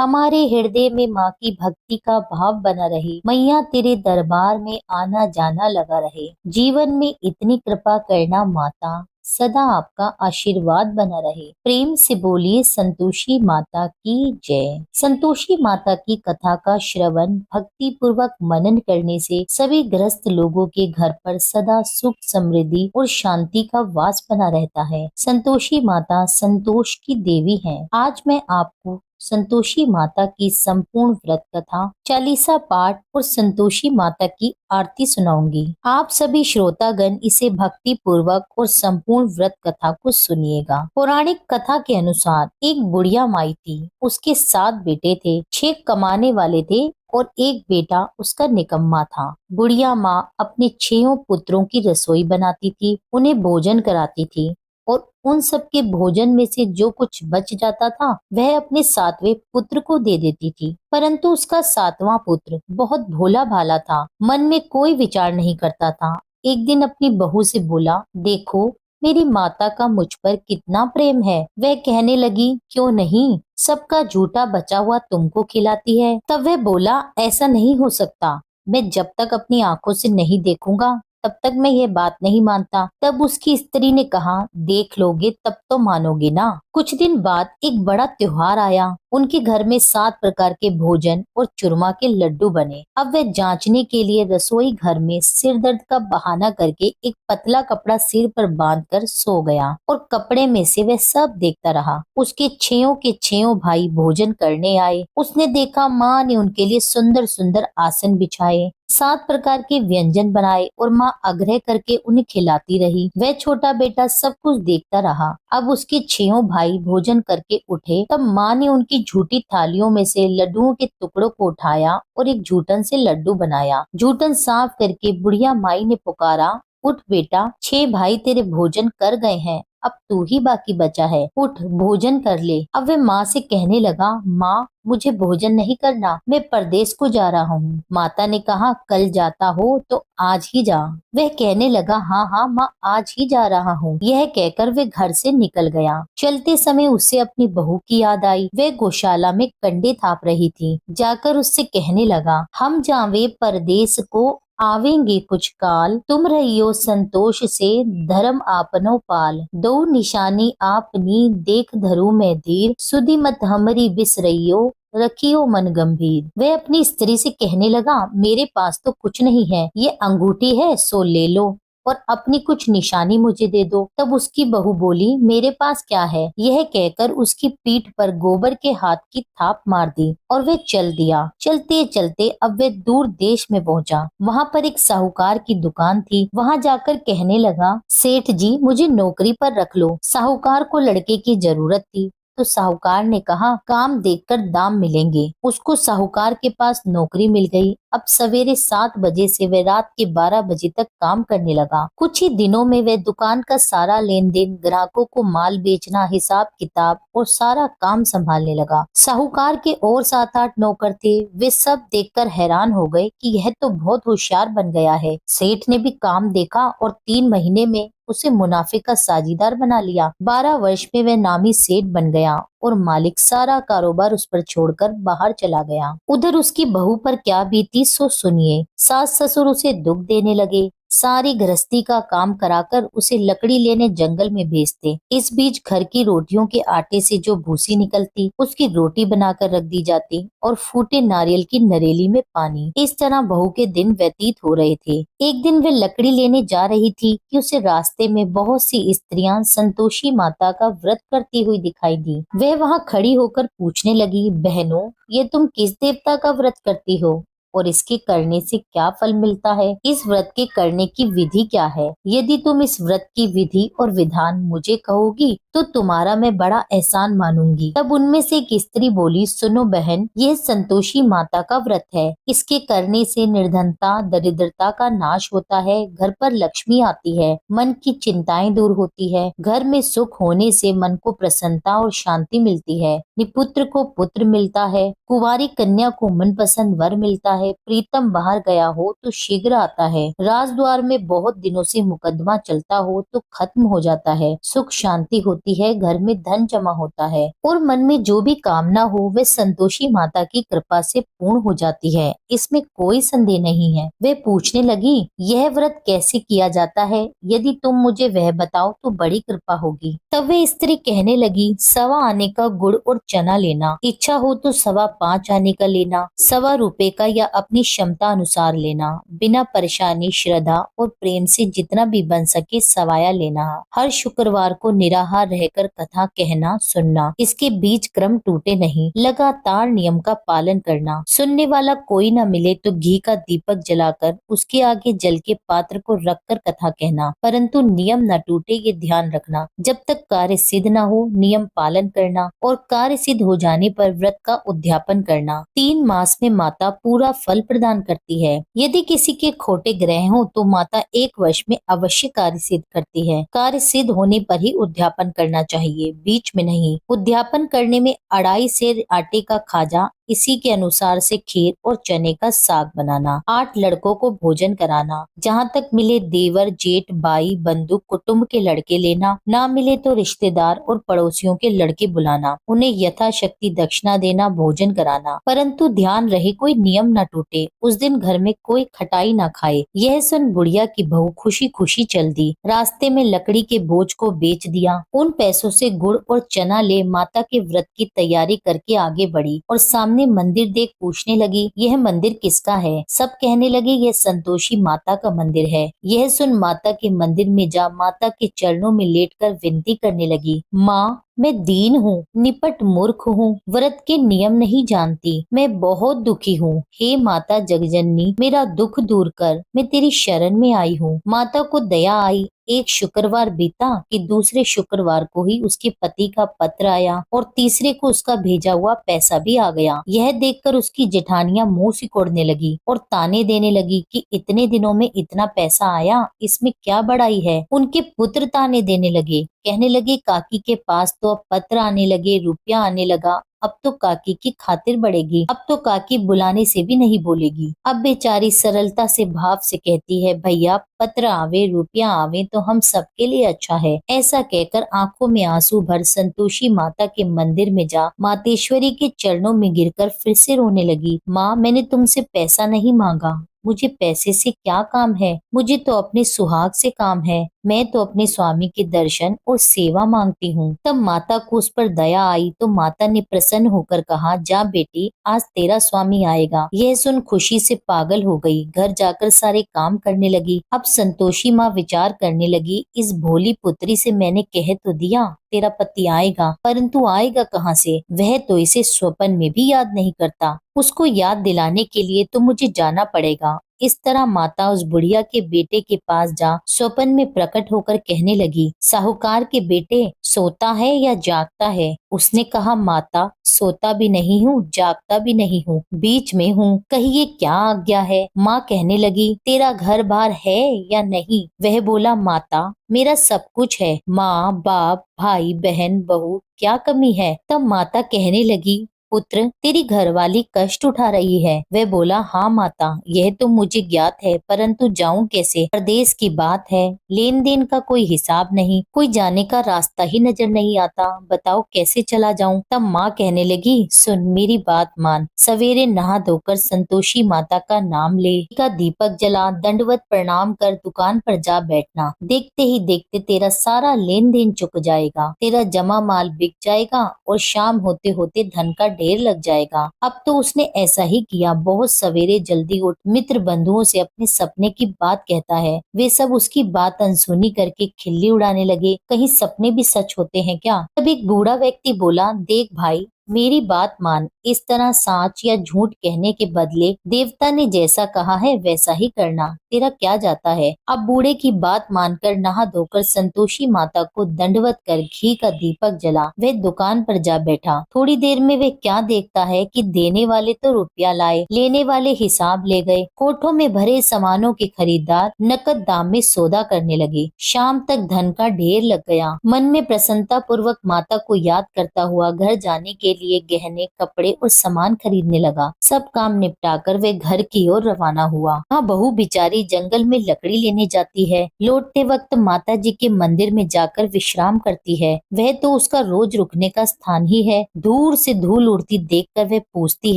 हमारे हृदय में माँ की भक्ति का भाव बना रहे। मैया तेरे दरबार में आना जाना लगा रहे। जीवन में इतनी कृपा करना माता, सदा आपका आशीर्वाद बना रहे। प्रेम से बोलिए संतोषी माता की जय। संतोषी माता की कथा का श्रवण भक्ति पूर्वक मनन करने से सभी ग्रस्त लोगों के घर पर सदा सुख समृद्धि और शांति का वास बना रहता है। संतोषी माता संतोष की देवी है। आज मैं आपको संतोषी माता की संपूर्ण व्रत कथा, चालीसा पाठ और संतोषी माता की आरती सुनाऊंगी। आप सभी श्रोतागण इसे भक्ति पूर्वक और संपूर्ण व्रत कथा को सुनिएगा। पौराणिक कथा के अनुसार एक बुढ़िया माई थी। उसके 7 बेटे थे, 6 कमाने वाले थे और एक बेटा उसका निकम्मा था। बुढ़िया माँ अपने 6 पुत्रों की रसोई बनाती थी, उन्हें भोजन कराती थी और उन सब के भोजन में से जो कुछ बच जाता था वह अपने 7वें पुत्र को दे देती थी। परंतु उसका 7वां पुत्र बहुत भोला भाला था, मन में कोई विचार नहीं करता था। एक दिन अपनी बहू से बोला, देखो मेरी माता का मुझ पर कितना प्रेम है। वह कहने लगी, क्यों नहीं, सबका झूठा बचा हुआ तुमको खिलाती है। तब वह बोला, ऐसा नहीं हो सकता, मैं जब तक अपनी आंखों से नहीं देखूंगा तब तक मैं ये बात नहीं मानता। तब उसकी स्त्री ने कहा, देख लोगे तब तो मानोगे ना। कुछ दिन बाद एक बड़ा त्योहार आया। उनके घर में 7 प्रकार के भोजन और चूरमा के लड्डू बने। अब वह जांचने के लिए रसोई घर में सिर दर्द का बहाना करके एक पतला कपड़ा सिर पर बांधकर सो गया और कपड़े में से वह सब देखता रहा। उसके 6 के 6 भाई भोजन करने आए। उसने देखा माँ ने उनके लिए सुंदर सुंदर आसन बिछाए, 7 प्रकार के व्यंजन बनाए और माँ आग्रह करके उन्हें खिलाती रही। वह छोटा बेटा सब कुछ देखता रहा। अब उसके 6 भाई भोजन करके उठे, तब माँ ने उनकी झूठी थालियों में से लड्डुओं के टुकड़ों को उठाया और एक जूठन से लड्डू बनाया। जूठन साफ करके बुढ़िया माई ने पुकारा, उठ बेटा, 6 भाई तेरे भोजन कर गए हैं, अब तू ही बाकी बचा है, उठ भोजन कर ले। अब वह माँ से कहने लगा, माँ मुझे भोजन नहीं करना, मैं परदेश को जा रहा हूँ। माता ने कहा, कल जाता हो तो आज ही जा। वह कहने लगा, हाँ हाँ माँ, आज ही जा रहा हूँ। यह कहकर वह घर से निकल गया। चलते समय उसे अपनी बहू की याद आई। वह गौशाला में कंडे थाप रही थी। जाकर उससे कहने लगा, हम जावे परदेश को आवेंगे कुछ काल, तुम रहियो संतोष से धर्म आपनो पाल। दो निशानी आपनी देख धरू में धीर, सुधि मत हमरी बिसरइयो रखियो मन गंभीर। वह अपनी स्त्री से कहने लगा, मेरे पास तो कुछ नहीं है, ये अंगूठी है सो ले लो और अपनी कुछ निशानी मुझे दे दो। तब उसकी बहू बोली, मेरे पास क्या है। यह कहकर उसकी पीठ पर गोबर के हाथ की थाप मार दी और वह चल दिया। चलते चलते अब वह दूर देश में पहुंचा। वहां पर एक साहूकार की दुकान थी। वहां जाकर कहने लगा, सेठ जी मुझे नौकरी पर रख लो। साहूकार को लड़के की जरूरत थी तो साहूकार ने कहा, काम देखकर दाम मिलेंगे। उसको साहूकार के पास नौकरी मिल गई। अब सवेरे 7 बजे से वह रात के 12 बजे तक काम करने लगा। कुछ ही दिनों में वह दुकान का सारा लेन देन, ग्राहकों को माल बेचना, हिसाब किताब और सारा काम संभालने लगा। साहूकार के और 7-8 नौकर थे। वे सब देखकर हैरान हो गए कि यह तो बहुत होशियार बन गया है। सेठ ने भी काम देखा और 3 महीने में उसे मुनाफे का साझीदार बना लिया। 12 वर्ष में वह नामी सेठ बन गया और मालिक सारा कारोबार उस पर छोड़कर बाहर चला गया। उधर उसकी बहू पर क्या बीती सो सुनिए। सास ससुर उसे दुख देने लगे। सारी गृहस्थी का काम कराकर उसे लकड़ी लेने जंगल में भेजते। इस बीच घर की रोटियों के आटे से जो भूसी निकलती उसकी रोटी बनाकर रख दी जाती और फूटे नारियल की नरेली में पानी। इस तरह बहू के दिन व्यतीत हो रहे थे। एक दिन वह लकड़ी लेने जा रही थी कि उसे रास्ते में बहुत सी स्त्रियां संतोषी माता का व्रत करती हुई दिखाई दी। वह वहां खड़ी होकर पूछने लगी, बहनों ये तुम किस देवता का व्रत करती हो और इसके करने से क्या फल मिलता है। इस व्रत के करने की विधि क्या है। यदि तुम इस व्रत की विधि और विधान मुझे कहोगी तो तुम्हारा मैं बड़ा एहसान मानूंगी। तब उनमें से एक स्त्री बोली, सुनो बहन, यह संतोषी माता का व्रत है। इसके करने से निर्धनता दरिद्रता का नाश होता है, घर पर लक्ष्मी आती है, मन की चिंताएं दूर होती है, घर में सुख होने से मन को प्रसन्नता और शांति मिलती है, निपुत्र को पुत्र मिलता है, कुंवारी कन्या को मनपसंद वर मिलता है, प्रीतम बाहर गया हो तो शीघ्र आता है, राजद्वार में बहुत दिनों से मुकदमा चलता हो तो खत्म हो जाता है, सुख शांति होती है, घर में धन जमा होता है और मन में जो भी कामना हो वह संतोषी माता की कृपा से पूर्ण हो जाती है। इसमें कोई संदेह नहीं है। वे पूछने लगी, यह व्रत कैसे किया जाता है? यदि तुम मुझे वह बताओ तो बड़ी कृपा होगी। तब वे स्त्री कहने लगी, 1.25 आने का गुड़ और चना लेना, इच्छा हो तो 5.25 आने का लेना, 1.25 का या अपनी क्षमता अनुसार लेना, बिना परेशानी, श्रद्धा और प्रेम से जितना भी बन सके सवाया लेना। हर शुक्रवार को निराहार रहकर कथा कहना सुनना, इसके बीच क्रम टूटे नहीं, लगातार नियम का पालन करना। सुनने वाला कोई न मिले तो घी का दीपक जलाकर उसके आगे जल के पात्र को रखकर कथा कहना, परंतु नियम न टूटे ये ध्यान रखना। जब तक कार्य सिद्ध न हो नियम पालन करना और कार्य सिद्ध हो जाने पर व्रत का उद्यापन करना। 3 मास में माता पूरा फल प्रदान करती है। यदि किसी के खोटे ग्रह हो तो माता 1 वर्ष में अवश्य कार्य सिद्ध करती है। कार्य सिद्ध होने पर ही उद्यापन करना चाहिए, बीच में नहीं। उद्यापन करने में 2.5 सेर आटे का खाजा, इसी के अनुसार से खीर और चने का साग बनाना, 8 लड़कों को भोजन कराना, जहाँ तक मिले देवर, जेठ, भाई, बंधु, कुटुंब के लड़के लेना, ना मिले तो रिश्तेदार और पड़ोसियों के लड़के बुलाना, उन्हें यथाशक्ति दक्षिणा देना, भोजन कराना, परंतु ध्यान रहे कोई नियम न टूटे। उस दिन घर में कोई खटाई न खाए। यह सुन बुढ़िया की बहू खुशी खुशी चल दी। रास्ते में लकड़ी के बोझ को बेच दिया। उन पैसों से गुड़ और चना ले माता के व्रत की तैयारी करके आगे बढ़ी और सामने मंदिर देख पूछने लगी, यह मंदिर किसका है? सब कहने लगे, यह संतोषी माता का मंदिर है। यह सुन माता के मंदिर में जा माता के चरणों में लेटकर विनती करने लगी, माँ मैं दीन हूँ, निपट मूर्ख हूँ, व्रत के नियम नहीं जानती, मैं बहुत दुखी हूँ। हे माता जगजननी, मेरा दुख दूर कर, मैं तेरी शरण में आई हूँ। माता को दया आई। एक शुक्रवार बीता कि दूसरे शुक्रवार को ही उसके पति का पत्र आया और तीसरे को उसका भेजा हुआ पैसा भी आ गया। यह देखकर उसकी जेठानियां मुंह सिकोड़ने लगी और ताने देने लगी कि इतने दिनों में इतना पैसा आया, इसमें क्या बड़ाई है। उनके पुत्र ताने देने लगे, कहने लगे काकी के पास तो अब पत्र आने लगे, रुपया आने लगा, अब तो काकी की खातिर बढ़ेगी, अब तो काकी बुलाने से भी नहीं बोलेगी। अब बेचारी सरलता से भाव से कहती है, भैया पत्र आवे रुपया आवे तो हम सबके लिए अच्छा है। ऐसा कहकर आंखों में आंसू भर संतोषी माता के मंदिर में जा मातेश्वरी के चरणों में गिरकर फिर से रोने लगी। माँ मैंने तुमसे पैसा नहीं मांगा, मुझे पैसे से क्या काम है, मुझे तो अपने सुहाग से काम है, मैं तो अपने स्वामी के दर्शन और सेवा मांगती हूँ। तब माता को उस पर दया आई तो माता ने प्रसन्न होकर कहा, जा बेटी आज तेरा स्वामी आएगा। यह सुन खुशी से पागल हो गई। घर जाकर सारे काम करने लगी। अब संतोषी माँ विचार करने लगी, इस भोली पुत्री से मैंने कह तो दिया तेरा पति आएगा, परंतु आएगा कहाँ से? वह तो इसे स्वप्न में भी याद नहीं करता। उसको याद दिलाने के लिए तो मुझे जाना पड़ेगा। इस तरह माता उस बुढ़िया के बेटे के पास जा स्वप्न में प्रकट होकर कहने लगी, साहूकार के बेटे सोता है या जागता है? उसने कहा, माता सोता भी नहीं हूँ जागता भी नहीं हूँ, बीच में हूँ, कहिए क्या आज्ञा है? माँ कहने लगी, तेरा घर बार है या नहीं? वह बोला, माता मेरा सब कुछ है, माँ बाप भाई बहन बहू क्या कमी है? तब माता कहने लगी, पुत्र तेरी घरवाली कष्ट उठा रही है। वह बोला, हाँ माता यह तो मुझे ज्ञात है, परंतु जाऊं कैसे? प्रदेश की बात है, लेन देन का कोई हिसाब नहीं, कोई जाने का रास्ता ही नजर नहीं आता, बताओ कैसे चला जाऊं? तब माँ कहने लगी, सुन मेरी बात मान, सवेरे नहा धोकर संतोषी माता का नाम ले, का दीपक जला, दंडवत प्रणाम कर दुकान पर जा बैठना। देखते ही देखते तेरा सारा लेन देन चुक जाएगा, तेरा जमा माल बिक जाएगा और शाम होते होते धन का ढेर लग जाएगा। अब तो उसने ऐसा ही किया। बहुत सवेरे जल्दी उठ मित्र बंधुओं से अपने सपने की बात कहता है। वे सब उसकी बात अनसुनी करके खिल्ली उड़ाने लगे। कहीं सपने भी सच होते हैं क्या? तब एक बूढ़ा व्यक्ति बोला, देख भाई मेरी बात मान, इस तरह साच या झूठ कहने के बदले देवता ने जैसा कहा है वैसा ही करना, तेरा क्या जाता है? अब बूढ़े की बात मानकर नहा धोकर संतोषी माता को दंडवत कर घी का दीपक जला वह दुकान पर जा बैठा। थोड़ी देर में वह क्या देखता है कि देने वाले तो रुपया लाए, लेने वाले हिसाब ले गए। कोठों में भरे सामानों के खरीदार नकद दाम में सौदा करने लगे। शाम तक धन का ढेर लग गया। मन में प्रसन्नता पूर्वक माता को याद करता हुआ घर जाने के लिए गहने, कपड़े और सामान खरीदने लगा। सब काम निपटाकर वे घर की ओर रवाना हुआ। हाँ, बहू बेचारी जंगल में लकड़ी लेने जाती है। लौटते वक्त माता जी के मंदिर में जाकर विश्राम करती है। वह तो उसका रोज रुकने का स्थान ही है। दूर से धूल उड़ती देखकर वह पूछती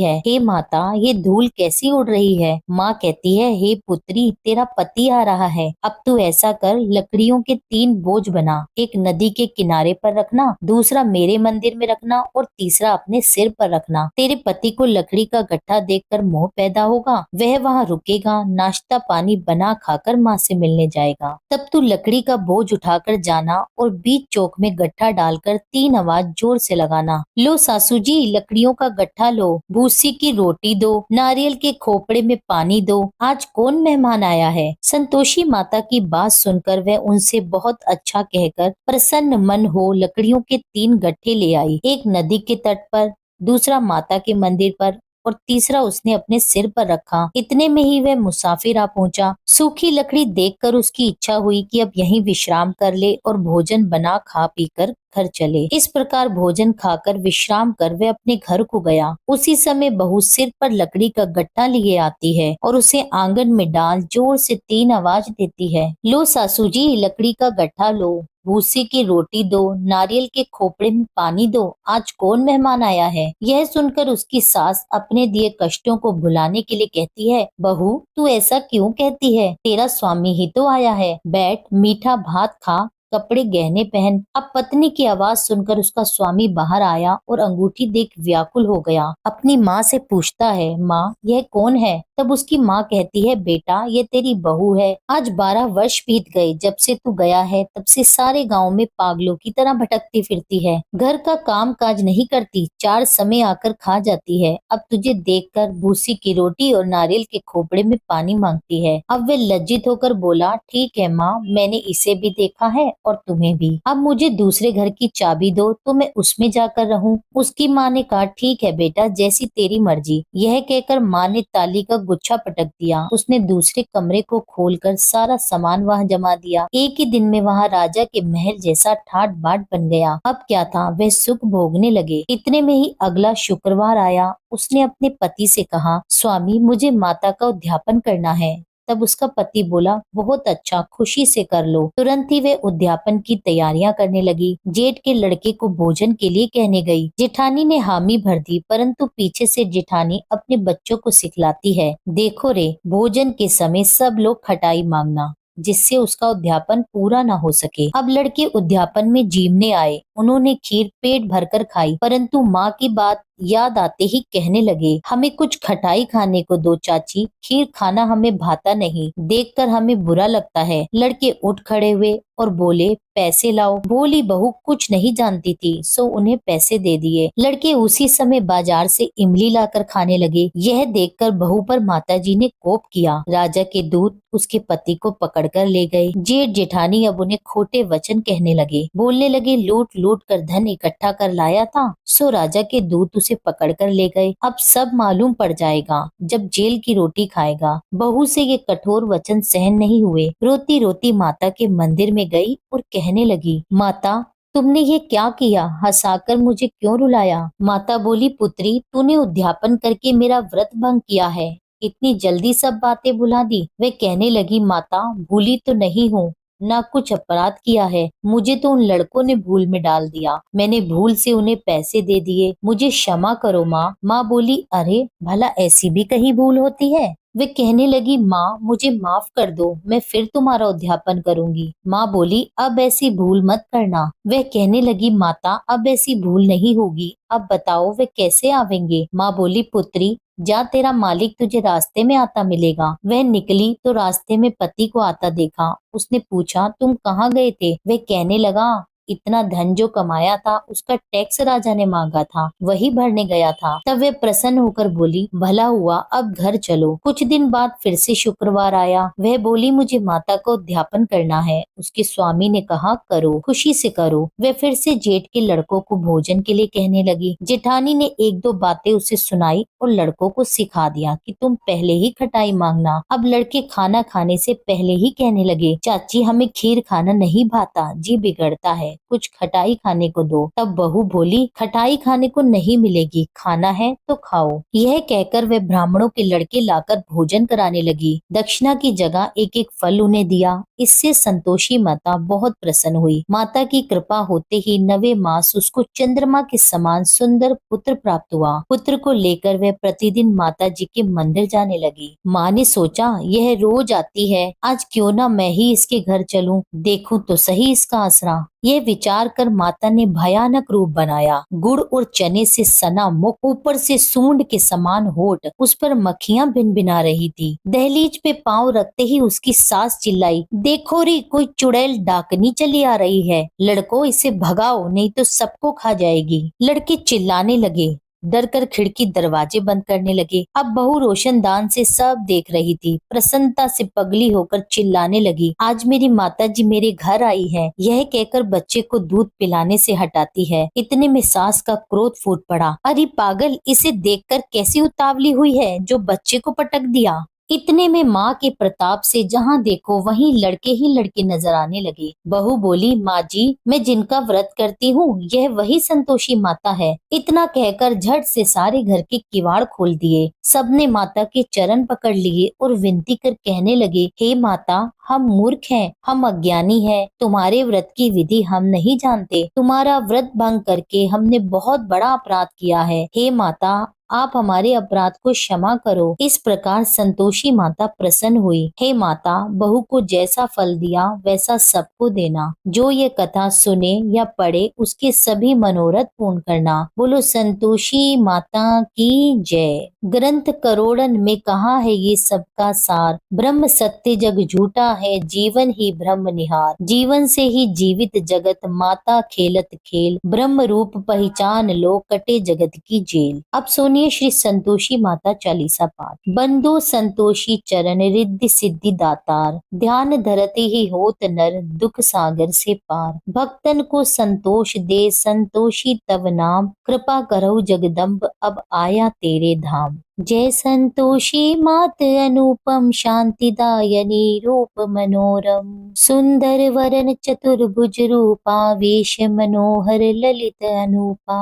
है, हे माता, ये धूल कैसी उड़ रही है? माँ कहती है, हे पुत्री, तेरा पति आ रहा है। अब तू ऐसा कर, लकड़ियों के 3 बोझ बना। एक नदी के किनारे पर रखना, दूसरा मेरे मंदिर में रखना और तीसरा अपने सिर पर रखना। तेरे पति को लकड़ी का गट्ठा देखकर मोह पैदा होगा, वह वहाँ रुकेगा, नाश्ता पानी बना खाकर माँ से मिलने जाएगा। तब तू लकड़ी का बोझ उठाकर जाना और बीच चौक में गट्ठा डालकर 3 आवाज जोर से लगाना। लो सासू जी, लकड़ियों का गट्ठा लो, भूसी की रोटी दो, नारियल के खोपड़े में पानी दो, आज कौन मेहमान आया है? संतोषी माता की बात सुनकर वह उनसे बहुत अच्छा कहकर प्रसन्न मन हो लकड़ियों के 3 गट्ठे ले आई। एक नदी के तट पर, दूसरा माता के मंदिर पर और तीसरा उसने अपने सिर पर रखा। इतने में ही वह मुसाफिर आ पहुंचा। सूखी लकड़ी देखकर उसकी इच्छा हुई कि अब यहीं विश्राम कर ले और भोजन बना खा पीकर घर चले। इस प्रकार भोजन खाकर विश्राम कर वह अपने घर को गया। उसी समय बहू सिर पर लकड़ी का गट्टा लिए आती है और उसे आंगन में डाल जोर से 3 आवाज देती है। लो सासू जी, लकड़ी का गट्ठा लो, भूसी की रोटी दो, नारियल के खोपड़े में पानी दो, आज कौन मेहमान आया है? यह सुनकर उसकी सास अपने दिए कष्टों को भुलाने के लिए कहती है, बहू, तू ऐसा क्यों कहती है? तेरा स्वामी ही तो आया है। बैठ, मीठा भात खा, कपड़े गहने पहन। अब पत्नी की आवाज सुनकर उसका स्वामी बाहर आया और अंगूठी देख व्याकुल हो गया। अपनी माँ से पूछता है, माँ, यह कौन है? तब उसकी माँ कहती है, बेटा, ये तेरी बहू है। आज 12 वर्ष बीत गए जब से तू गया है, तब से सारे गांव में पागलों की तरह भटकती फिरती है। घर का काम काज नहीं करती, 4 समय आकर खा जाती है। अब तुझे देखकर भूसी की रोटी और नारियल के खोपड़े में पानी मांगती है। अब वे लज्जित होकर बोला, ठीक है माँ, मैंने इसे भी देखा है और तुम्हें भी। अब मुझे दूसरे घर की चाबी दो तो मैं उसमें जाकर रहूं। उसकी माँ ने कहा, ठीक है बेटा, जैसी तेरी मर्जी। यह कहकर माँ ने ताली का गुच्छा पटक दिया। उसने दूसरे कमरे को खोलकर सारा सामान वहाँ जमा दिया। एक ही दिन में वहाँ राजा के महल जैसा ठाट बाट बन गया। अब क्या था, वे सुख भोगने लगे। इतने में ही अगला शुक्रवार आया। उसने अपने पति से कहा, स्वामी, मुझे माता का उद्यापन करना है। तब उसका पति बोला, बहुत अच्छा, खुशी से कर लो। तुरंत ही वे उद्यापन की तैयारियां करने लगी। जेठ के लड़के को भोजन के लिए कहने गई। जेठानी ने हामी भर दी, परंतु पीछे से जेठानी अपने बच्चों को सिखलाती है, देखो रे, भोजन के समय सब लोग खटाई मांगना, जिससे उसका उद्यापन पूरा न हो सके। अब लड़के उद्यापन में जीमने आए। उन्होंने खीर पेट भरकर खाई, परंतु माँ की बात याद आते ही कहने लगे, हमें कुछ खटाई खाने को दो चाची, खीर खाना हमें भाता नहीं, देखकर हमें बुरा लगता है। लड़के उठ खड़े हुए और बोले, पैसे लाओ। भोली बहू कुछ नहीं जानती थी, सो उन्हें पैसे दे दिए। लड़के उसी समय बाजार से इमली लाकर खाने लगे। यह देखकर बहू पर माताजी ने कोप किया। राजा के दूत उसके पति को पकड़कर ले गए। जेठ जेठानी अब उन्हें खोटे वचन कहने लगे, बोलने लगे, लूट लूट कर धन इकट्ठा कर लाया था, सो राजा के दूत उसे पकड़कर ले गए। अब सब मालूम पड़ जाएगा जब जेल की रोटी खाएगा। बहू से ये कठोर वचन सहन नहीं हुए। रोती रोती माता के मंदिर में गई और कहने लगी, माता, तुमने ये क्या किया? हंसाकर मुझे क्यों रुलाया? माता बोली, पुत्री, तूने उद्यापन करके मेरा व्रत भंग किया है। इतनी जल्दी सब बातें भुला दी। वे कहने लगी, माता, भूली तो नहीं हूँ, ना कुछ अपराध किया है। मुझे तो उन लड़कों ने भूल में डाल दिया। मैंने भूल से उन्हें पैसे दे दिए। मुझे क्षमा करो माँ। माँ बोली, अरे भला ऐसी भी कहीं भूल होती है? वे कहने लगी, माँ, मुझे माफ कर दो, मैं फिर तुम्हारा उद्यापन करूंगी। माँ बोली, अब ऐसी भूल मत करना। वह कहने लगी, माता, अब ऐसी भूल नहीं होगी। अब बताओ वे कैसे आवेंगे? माँ बोली, पुत्री, जा, तेरा मालिक तुझे रास्ते में आता मिलेगा। वह निकली तो रास्ते में पति को आता देखा। उसने पूछा, तुम कहाँ गए थे? वह कहने लगा, इतना धन जो कमाया था उसका टैक्स राजा ने मांगा था, वही भरने गया था। तब वे प्रसन्न होकर बोली, भला हुआ, अब घर चलो। कुछ दिन बाद फिर से शुक्रवार आया। वह बोली, मुझे माता को उद्यापन करना है। उसके स्वामी ने कहा, करो, खुशी से करो। वह फिर से जेठ के लड़कों को भोजन के लिए कहने लगी। जेठानी ने 1-2 बातें उसे सुनाई और लड़कों को सिखा दिया कि तुम पहले ही खटाई मांगना। अब लड़के खाना खाने से पहले ही कहने लगे, चाची, हमें खीर खाना नहीं भाता, जी बिगड़ता है। कुछ खटाई खाने को दो। तब बहू बोली, खटाई खाने को नहीं मिलेगी, खाना है तो खाओ। यह कहकर वह ब्राह्मणों के लड़के लाकर भोजन कराने लगी। दक्षिणा की जगह एक एक फल उन्हें दिया। इससे संतोषी माता बहुत प्रसन्न हुई। माता की कृपा होते ही 9वें मास उसको चंद्रमा के समान सुंदर पुत्र प्राप्त हुआ। पुत्र को लेकर वह प्रतिदिन माता जी के मंदिर जाने लगी। माँ ने सोचा, यह रोज आती है, आज क्यों ना मैं ही इसके घर चलूं, देखूं तो सही इसका आसरा। ये विचार कर माता ने भयानक रूप बनाया। गुड़ और चने से सना मुख, ऊपर से सूंड के समान होठ, उस पर मक्खियां भिनभिना रही थी। दहलीज पे पांव रखते ही उसकी सास चिल्लाई, देखो री, कोई चुड़ैल डाकनी चली आ रही है, लड़को इसे भगाओ नहीं तो सबको खा जाएगी। लड़के चिल्लाने लगे, डर कर खिड़की दरवाजे बंद करने लगे। अब बहू रोशनदान से सब देख रही थी। प्रसन्नता से पगली होकर चिल्लाने लगी, आज मेरी माताजी मेरे घर आई है। यह कहकर बच्चे को दूध पिलाने से हटाती है। इतने में सास का क्रोध फूट पड़ा, अरे पागल, इसे देखकर कैसी उतावली हुई है जो बच्चे को पटक दिया। इतने में माँ के प्रताप से जहाँ देखो वहीं लड़के ही लड़के नजर आने लगे। बहू बोली, माँ जी, मैं जिनका व्रत करती हूँ यह वही संतोषी माता है। इतना कहकर झट से सारे घर के किवाड़ खोल दिए। सबने माता के चरण पकड़ लिए और विनती कर कहने लगे, हे माता, हम मूर्ख हैं, हम अज्ञानी हैं, तुम्हारे व्रत की विधि हम नहीं जानते। तुम्हारा व्रत भंग करके हमने बहुत बड़ा अपराध किया है। हे माता, आप हमारे अपराध को क्षमा करो। इस प्रकार संतोषी माता प्रसन्न हुई। हे माता, बहू को जैसा फल दिया वैसा सबको देना। जो ये कथा सुने या पढ़े उसके सभी मनोरथ पूर्ण करना। बोलो संतोषी माता की जय। ग्रंथ करोड़न में कहा है ये सबका सार, ब्रह्म सत्य जग झूठा है, जीवन ही ब्रह्म निहार। जीवन से ही जीवित जगत, माता खेलत खेल, ब्रह्म रूप पहचान लो, कटे जगत की जेल। अब सुनिए श्री संतोषी माता चालीसा पाठ। बंदो संतोषी चरण, रिद्धि सिद्धि दातार, ध्यान धरते ही होत नर, दुख सागर से पार। भक्तन को संतोष दे, संतोषी तव नाम, कृपा करहु जगदम्ब, अब आया तेरे धाम। जय संतोषी मात अनुपम, शांतिदायनी रूप मनोरम, सुंदर वरन चतुर्भुज रूपा, वेश मनोहर ललित अनूपा।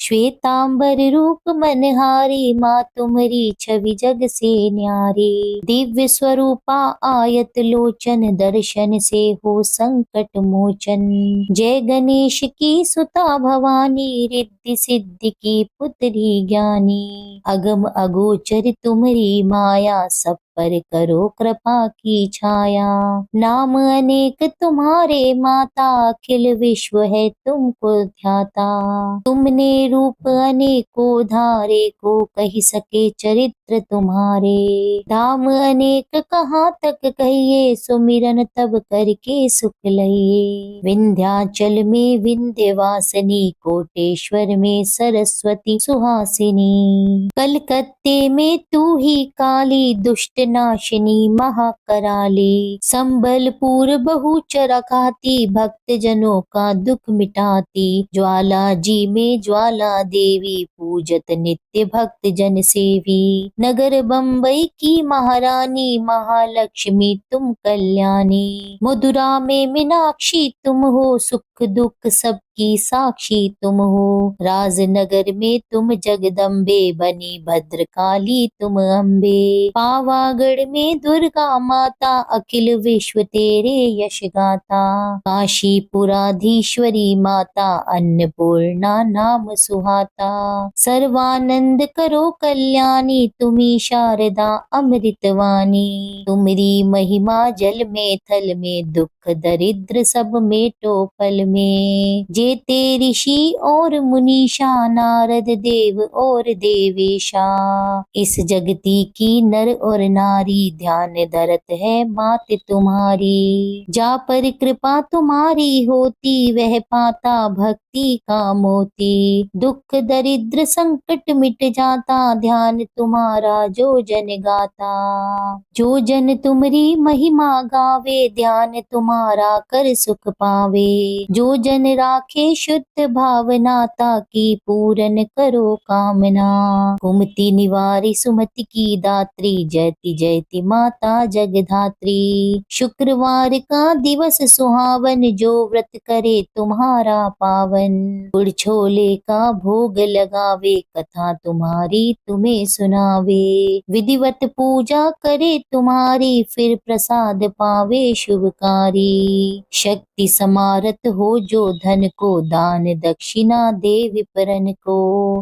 श्वेतांबर रूप मनहारी, माँ तुम्हारी छवि जग से न्यारी। दिव्य स्वरूपा आयत लोचन, दर्शन से हो संकट मोचन। जय गणेश की सुता भवानी, रिद्धि सिद्धि की पुत्री ज्ञानी। अगम अगोचर तुम्हारी माया, सब पर करो कृपा की छाया। नाम अनेक तुम्हारे माता, अखिल विश्व है तुमको ध्याता। तुमने रूप अनेको धारे, को कही सके चरित्र तुम्हारे। धाम अनेक कहाँ तक कहिए, सुमिरन तब करके सुख लइए। विंध्याचल में विंध्यवासिनी, कोटेश्वर में सरस्वती सुहासिनी। कलकत्ते में तू ही काली, दुष्ट नाशिनी महाकराली। संबलपुर बहुचर खाती, भक्त जनों का दुख मिटाती। ज्वाला जी में ज्वाला देवी, पूजत नित्य भक्त जन सेवी। नगर बम्बई की महारानी, महालक्ष्मी तुम कल्याणी। मथुरा में मीनाक्षी तुम हो, सुख दुख सबकी साक्षी तुम हो। राजनगर में तुम जगदम्बे, बनी भद्रकाली तुम अम्बे। पावागढ़ में दुर्गा माता, अखिल विश्व तेरे यश गाथा। काशीपुराधीश्वरी माता, अन्नपूर्णा नाम सुहाता। सर्वानंद करो कल्याणी, तुम्ही शारदा अमृतवाणी। तुमरी महिमा जल में थल में, दुख दरिद्र सब मेटो पल में। जेते ऋषि और मुनीषा, नारद देव और देवेशा। इस जगती की नर और नारी, ध्यान धरत है मात तुम्हारी। जा पर कृपा तुम्हारी होती, वह पाता भक्त भक्ति का मोती। दुख दरिद्र संकट मिट जाता, ध्यान तुम्हारा जो जन गाता। जो जन तुमरी महिमा गावे, ध्यान तुम्हारा कर सुख पावे। जो जन राखे शुद्ध भावना, ताकि पूरन करो कामना। कुमति निवारी सुमति की दात्री, जयति जयति माता जगधात्री। शुक्रवार का दिवस सुहावन, जो व्रत करे तुम्हारा पावन। गुड़ छोले का भोग लगावे, कथा तुम्हारी तुम्हें सुनावे। विधिवत पूजा करे तुम्हारी, फिर प्रसाद पावे शुभकारी। शक्ति समारत हो जो धन को, दान दक्षिणा दे विपरन को।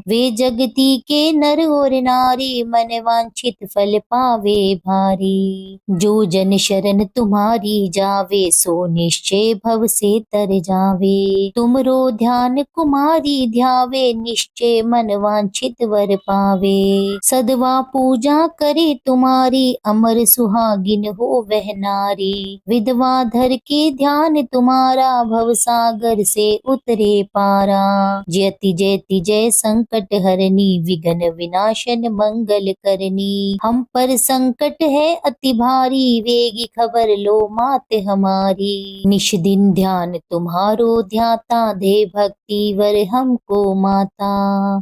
वे जगती के नर और नारी, मन वांछित फल पावे भारी। जो जन शरण तुम्हारी जावे, सो निश्चय भव से तर जावे। तुमरो ध्यान कुमारी ध्यावे, निश्चय मन वांछित वर पावे। सदवा पूजा करे तुम्हारी, अमर सुहागिन हो वह नारी। विधवा धर के ध्यान तुम्हारा, भव सागर से उतरे पारा। जयति जयति जय संकट हरनी, विघ्न विनाशन मंगल करनी। हम पर संकट है अति भारी, वेगी खबर लो मात हमारी। निश दिन ध्यान तुम्हारो ध्याता, दे भक्ति वर हमको माता।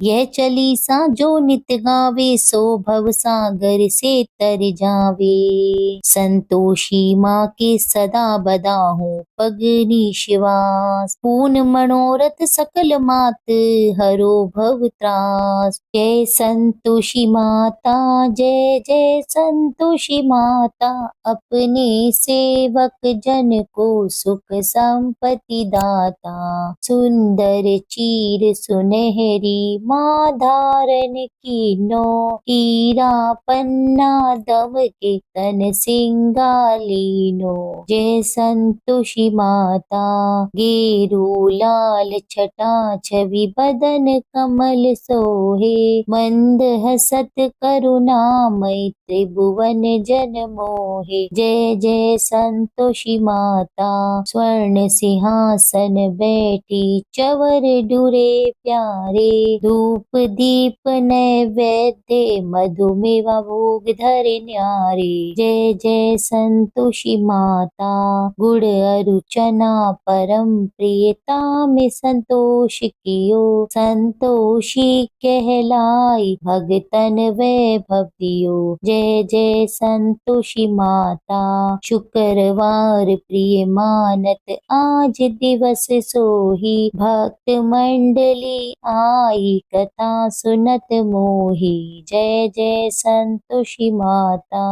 यह चालीसा जो नित गावे, सो भव सागर से तर जावे। संतोषी माँ के सदा बदा हूँ पगनी शिवास। पूर्ण मनोरथ सकल मात, हरो भव त्रास। जय संतोषी माता, जय जय संतोषी माता। अपने सेवक जन को सुख संपत्ति दाता। सुंदर चीर सुनहरी माँ धारण कीनो, हीरा पन्ना दम के तन सिंगालीनो। जय संतोषी माता, गेरू लाल छटा छवि बदन कमल सोहे। मंद हसत करुणामय त्रिभुवन जन मोहे। जय जय संतोषी माता, स्वर्ण सिंहासन बैठी चवर डुरे प्यारे। धूप दीप नैवेद्य मधुमेवा भोग धरे न्यारे। जय जय संतोषी माता, गुड़ अरु चना परम प्रियता में संतोष कियो। संतोषी कहलाई भगतन वैभव दियो। जय जय संतोषी माता, शुक्रवार प्रिय मानत आज दिवस सोही। भक्त मंडली आई कथा सुनत मोही। जय जय संतोषी माता,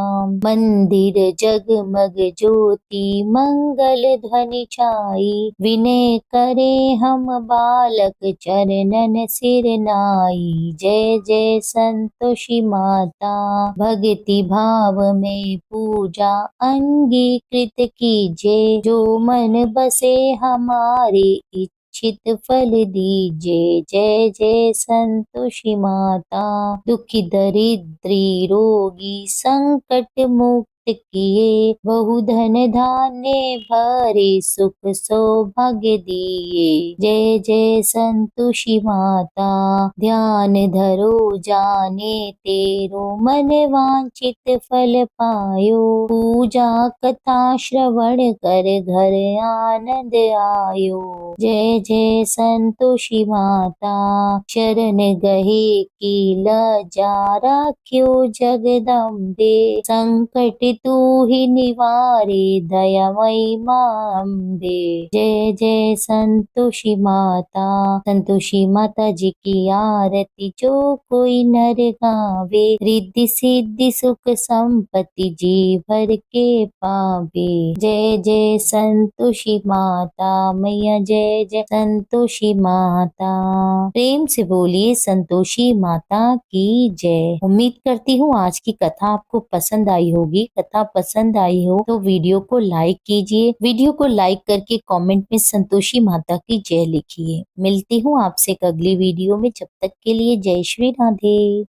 मंदिर जगमग ज्योति मंगल ध्वनि छाई। विनय करे हम बालक चरणन सिर नाई। जय जय संतोषी माता, भक्ति भाव में पूजा अंगीकृत कीजे। जो मन बसे हमारे इच्छित फल दीजे। जय जय संतोषी माता, दुखी दरिद्री रोगी संकट मुक्त किए। बहु धन धान्य भरे सुख सौभाग्य दिए। जय जय संतोषी माता, ध्यान धरो जाने तेरो मन वांछित फल पायो। पूजा कथा श्रवण कर घर आनंद आयो। जय जय संतोषी माता, शरण गहे की लजा राख्यो जगदम्बे। संकट तू ही निवारे दयामयी माँ अम्बे। जय जय संतोषी माता, संतोषी माता जी की आरती जो कोई नर गावे। रिद्धि सिद्धि सुख संपत्ति जी भर के पावे। जय जय संतोषी माता मैया, जय जय संतोषी माता। प्रेम से बोलिए संतोषी माता की जय। उम्मीद करती हूँ आज की कथा आपको पसंद आई होगी। कथा पसंद आई हो तो वीडियो को लाइक कीजिए। वीडियो को लाइक करके कमेंट में संतोषी माता की जय लिखिए। मिलती हूँ आपसे एक अगली वीडियो में। जब तक के लिए जय श्री राधे।